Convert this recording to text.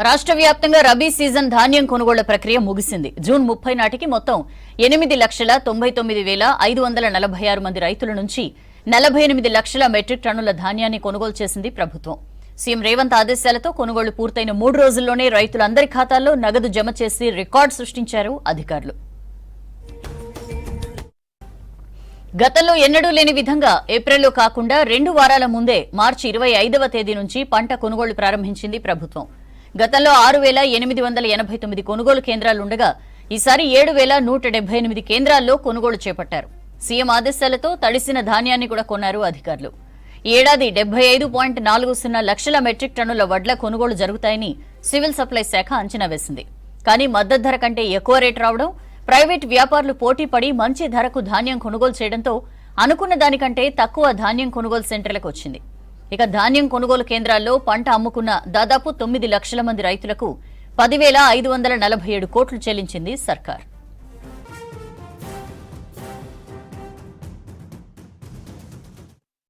రాష్ట్ర వ్యాప్తంగా రబీ సీజన్ ధాన్యం కొనుగోళ్ల ప్రక్రియ ముగిసింది. జూన్ 30 నాటికి మొత్తం 8,99,546 మంది రైతుల నుంచి 48 లక్షల మెట్రిక్ టన్నుల ధాన్యాన్ని కొనుగోలు చేసింది ప్రభుత్వం. సీఎం రేవంత్ ఆదేశాలతో కొనుగోళ్లు పూర్తయిన 3 రోజుల్లోనే రైతులందరి ఖాతాల్లో నగదు జమ చేసి రికార్డు సృష్టించారు అధికారులు. గతంలో ఎన్నడూ లేని విధంగా ఏప్రిల్లో కాకుండా 2 వారాల ముందే మార్చి 25వ తేదీ నుంచి పంట కొనుగోళ్లు ప్రారంభించింది ప్రభుత్వం. గతంలో 6,889 కొనుగోలు కేంద్రాలుండగా ఈసారి 7,178 కేంద్రాల్లో కొనుగోలు చేపట్టారు. సీఎం ఆదేశాలతో తడిసిన ధాన్యాన్ని కూడా కొన్నారు అధికారులు. ఈ ఏడాది 75.40 లక్షల మెట్రిక్ టన్నుల వడ్ల కొనుగోలు జరుగుతాయని సివిల్ సప్లైస్ శాఖ అంచనా వేసింది. కానీ మద్దతు ధర కంటే ఎక్కువ రేటు రావడం, ప్రైవేట్ వ్యాపారులు పోటీపడి మంచి ధరకు ధాన్యం కొనుగోలు చేయడంతో అనుకున్న దానికంటే తక్కువ ధాన్యం కొనుగోలు సెంటర్లకు వచ్చింది. ఇక ధాన్యం కొనుగోలు కేంద్రాల్లో పంట అమ్ముకున్న దాదాపు 9 లక్షల మంది రైతులకు 10,547 కోట్లు చెల్లించింది సర్కార్.